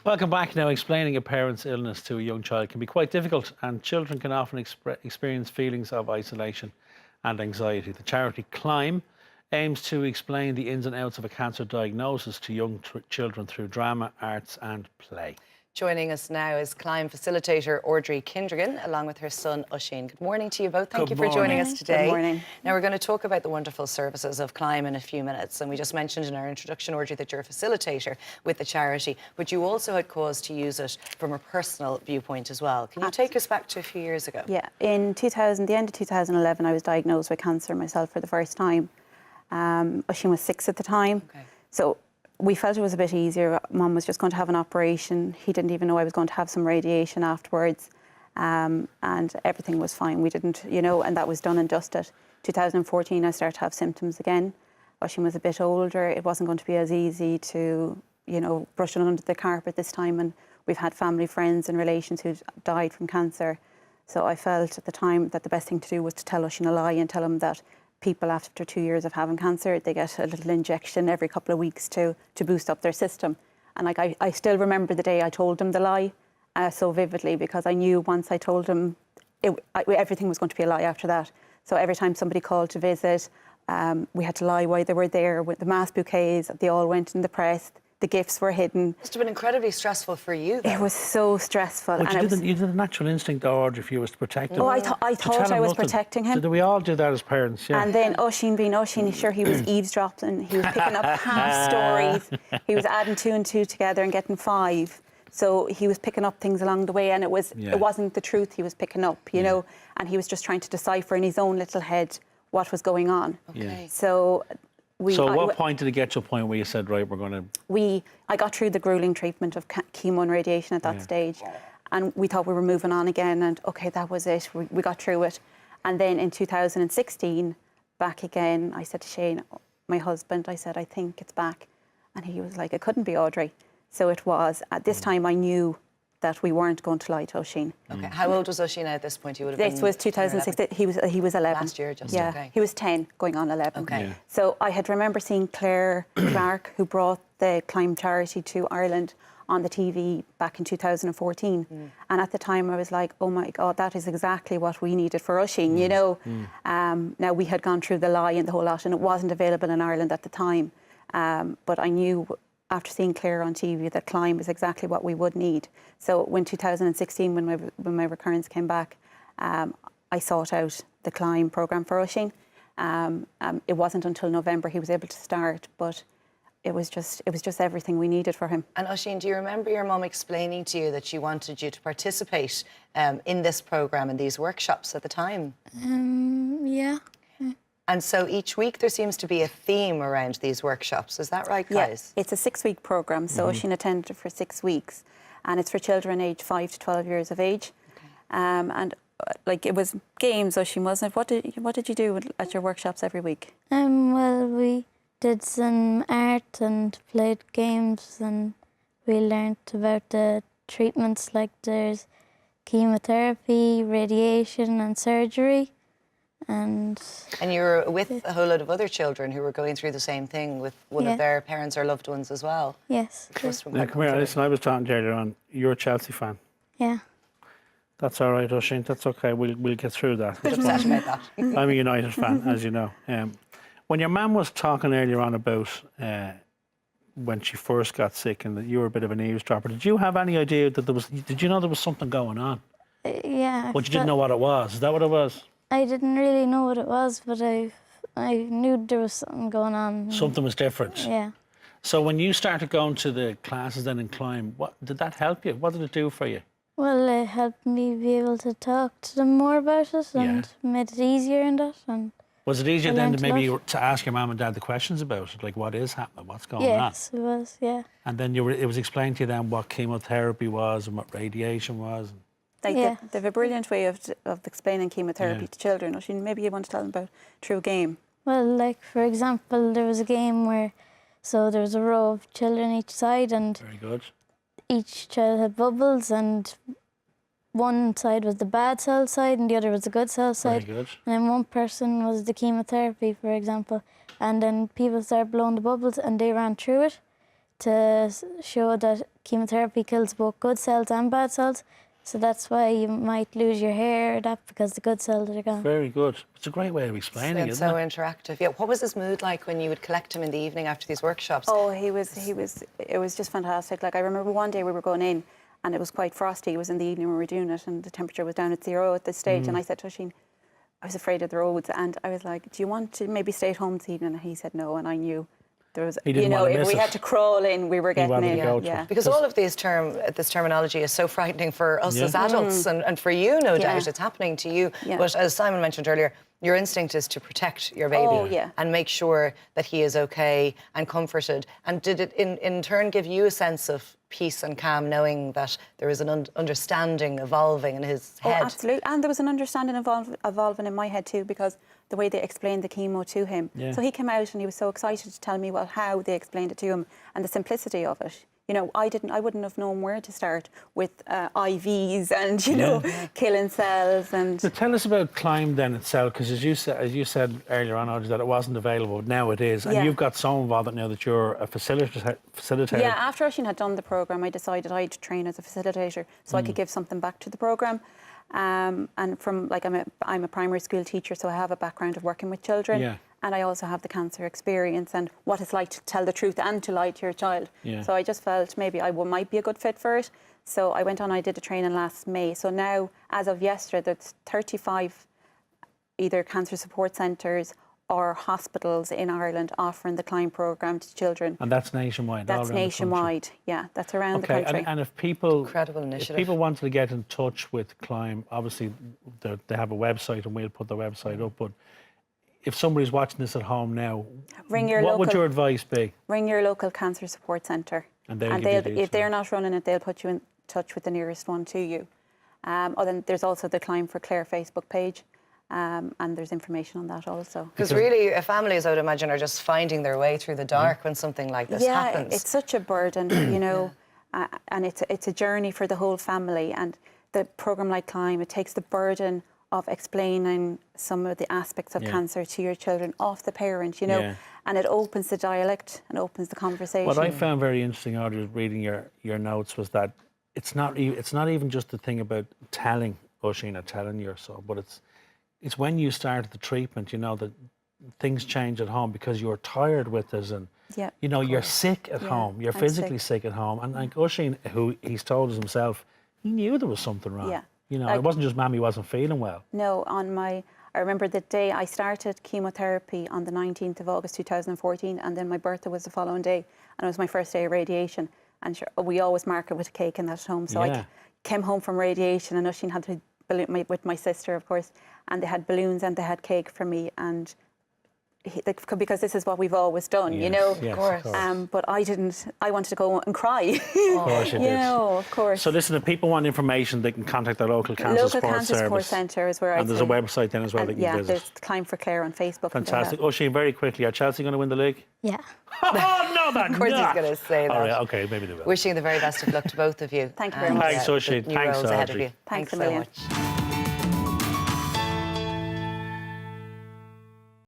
Welcome back. Now, explaining a parent's illness to a young child can be quite difficult, and children can often experience feelings of isolation and anxiety. The charity Climb aims to explain the ins and outs of a cancer diagnosis to young children through drama, arts and play. Joining us now is Climb facilitator Audrey Kindrigan, along with her son Oisín. Good morning to you both. Thank you for joining us today. Good morning. Now we're going to talk about the wonderful services of Climb in a few minutes, and we just mentioned in our introduction, Audrey, that you're a facilitator with the charity, but you also had cause to use it from a personal viewpoint as well. Can you take us back to a few years ago? Yeah, in the end of 2011, I was diagnosed with cancer myself for the first time. Oisín was 6 at the time, so we felt it was a bit easier. Mum was just going to have an operation. He didn't even know I was going to have some radiation afterwards. And everything was fine. We didn't, and that was done and dusted. 2014, I started to have symptoms again. Oisín was a bit older. It wasn't going to be as easy to, brush it under the carpet this time. And we've had family, friends and relations who died from cancer. So I felt at the time that the best thing to do was to tell Oisín a lie and tell him that people after 2 years of having cancer, they get a little injection every couple of weeks to boost up their system. And I still remember the day I told him the lie so vividly, because I knew once I told him, everything was going to be a lie after that. So every time somebody called to visit, we had to lie why they were there. With the mass bouquets, they all went in the press. The gifts were hidden. Must have been incredibly stressful for you, though. It was so stressful. But you did a natural instinct, though, Audrey, if you was to protect him. Oh, I thought I was protecting him. So do we all do that as parents? Yeah. And then Oisín, being Oisín, sure, he was eavesdropping. He was picking up half stories. He was adding 2 and 2 together and getting 5. So he was picking up things along the way, and it wasn't the truth he was picking up, you know. And he was just trying to decipher in his own little head what was going on. Okay. So at what point did it get to a point where you said, right, we're going to... I got through the gruelling treatment of chemo and radiation at that stage, and we thought we were moving on again, and OK, that was it. We got through it. And then in 2016, back again, I said to Shane, my husband, I said, I think it's back. And he was like, it couldn't be, Audrey. So it was. At this time, I knew that we weren't going to lie to Oisín. Okay. How old was Oisín at this point? He would have been... This was 2016. He was 11. Last year, just, okay. He was 10, going on 11. Okay. Yeah. So I had remember seeing Claire Clark, who brought the Climb charity to Ireland, on the TV back in 2014. And at the time I was like, oh my God, that is exactly what we needed for Oisín, you know. Now we had gone through the lie and the whole lot, and it wasn't available in Ireland at the time. But I knew after seeing Claire on TV that Climb was exactly what we would need. So when 2016, when my recurrence came back, I sought out the Climb programme for Oisín. It wasn't until November he was able to start, but it was just everything we needed for him. And Oisín, do you remember your mum explaining to you that she wanted you to participate in this programme and these workshops at the time? Yeah. And so each week there seems to be a theme around these workshops. Is that right, guys? Yeah, it's a 6-week programme, so Oisín attended it for 6 weeks. And it's for children aged 5 to 12 years of age. And like, it was games, Oisín, wasn't it? What did you do at your workshops every week? Well, we did some art and played games, and we learnt about the treatments, like there's chemotherapy, radiation and surgery. And you were with a whole lot of other children who were going through the same thing with one of their parents or loved ones as well. Yes. Now, come here, listen, I was talking to you earlier on. You're a Chelsea fan. Yeah. That's all right, Oisín, that's OK. We'll get through that. Upset about that. I'm a United fan, as you know. When your mum was talking earlier on about when she first got sick and that you were a bit of an eavesdropper, did you have any idea that did you know there was something going on? Yeah. But you didn't know what it was. Is that what it was? I didn't really know what it was, but I knew there was something going on. Something was different. Yeah. So when you started going to the classes then in Climb, did that help you? What did it do for you? Well, it helped me be able to talk to them more about it and made it easier and that. And was it easier then to ask your mum and dad the questions about it, like what is happening, what's going on? Yes, it was, yeah. And then it was explained to you then what chemotherapy was and what radiation was. They have a brilliant way of explaining chemotherapy to children. Oisín, maybe you want to tell them about through a game. Well, like, for example, there was a game where, so there was a row of children each side, and very good. Each child had bubbles, and one side was the bad cell side and the other was the good cell side. Very good. And then one person was the chemotherapy, for example, and then people started blowing the bubbles and they ran through it to show that chemotherapy kills both good cells and bad cells. So that's why you might lose your hair or that, because the good cells are gone. Very good. It's a great way of explaining it, It's isn't so it? interactive. Yeah. What was his mood like when you would collect him in the evening after these workshops? Oh, it was just fantastic. Like, I remember one day we were going in and it was quite frosty. It was in the evening when we were doing it and the temperature was down at 0 at this stage. And I said to Oisín, I was afraid of the roads, and I was like, do you want to maybe stay at home this evening? And he said no, and I knew there was, He didn't want to if miss we it. had to crawl in, we were getting wanted in. to go to Yeah. it. Because all of this terminology is so frightening for us Yeah. as adults and for you, no doubt. It's happening to you. Yeah. But as Simon mentioned earlier, your instinct is to protect your baby Oh, yeah. and make sure that he is okay and comforted. And did it in turn give you a sense of peace and calm, knowing that there is an understanding evolving in his Oh, head? absolutely. And there was an understanding evolving in my head too, because the way they explained the chemo to him. Yeah. So he came out and he was so excited to tell me how they explained it to him and the simplicity of it. You know, I wouldn't have known where to start with IVs and, killing cells and... So tell us about Climb then itself, because as you said earlier on, Audrey, that it wasn't available, but now it is. And Yeah. you've got so involved now that you're a facilitator. Yeah, after Oisín had done the programme, I decided I'd train as a facilitator so I could give something back to the programme. And from, like, I'm a primary school teacher, so I have a background of working with children. Yeah. And I also have the cancer experience and what it's like to tell the truth and to lie to your child. Yeah. So I just felt maybe I might be a good fit for it. So I went on, I did a training last May. So now, as of yesterday, there's 35 either cancer support centres or hospitals in Ireland offering the Climb programme to children. And that's nationwide. all That's around the country. nationwide, yeah, that's around the Okay, country. and if people, Incredible if initiative. people wanted to get in touch with Climb, obviously they have a website, and we'll put the website up. But if somebody's watching this at home now, Ring your what would local- your advice be? Ring your local cancer support centre. And they'll give you the if they're details. not running it, they'll put you in touch with the nearest one to you. Then there's also the Climb for Clare Facebook page, and there's information on that also. Because really, families, I would imagine, are just finding their way through the dark when something like this happens. It's such a burden, and it's a journey for the whole family. And the programme like Climb, it takes the burden of explaining some of the aspects of Yeah. cancer to your children off the parent, Yeah. and it opens the dialect and opens the conversation. What I found very interesting, Audrey, reading your notes, was that it's not even just the thing about telling Oisín or telling your son, but it's when you start the treatment, that things change at home because you're tired with us, and Yeah, you're sick at Yeah, home, you're I'm physically sick at home, and like Oisín, who he's told us himself, he knew there was something wrong. Yeah. It wasn't just Mammy wasn't feeling well. No, I remember the day I started chemotherapy on the 19th of August 2014, and then my birthday was the following day, and it was my first day of radiation. And sure, we always mark it with a cake and that at home. So Yeah. I came home from radiation, and Oisín had to with my sister, of course, and they had balloons and they had cake for me, and because this is what we've always done, Yes, yes, Of course. But I didn't. I wanted to go and cry. Of course you did. Of course. So listen, if people want information, they can contact their local cancer Local support Cancer Support service. Centre is where I. And there's a website then as well that you yeah, can visit. there's Climb for Clare on Facebook. and Fantastic. things Oisín, very quickly, are Chelsea going to win the league? Yeah. Oh, no, they're Of course he's not. going to say that. All right, okay, maybe they will. Wishing the very best of luck to both of you. Thank you very and, much. Thanks, Oisín. the new Thanks, roles ahead of Audrey. you. Thanks a so million. much.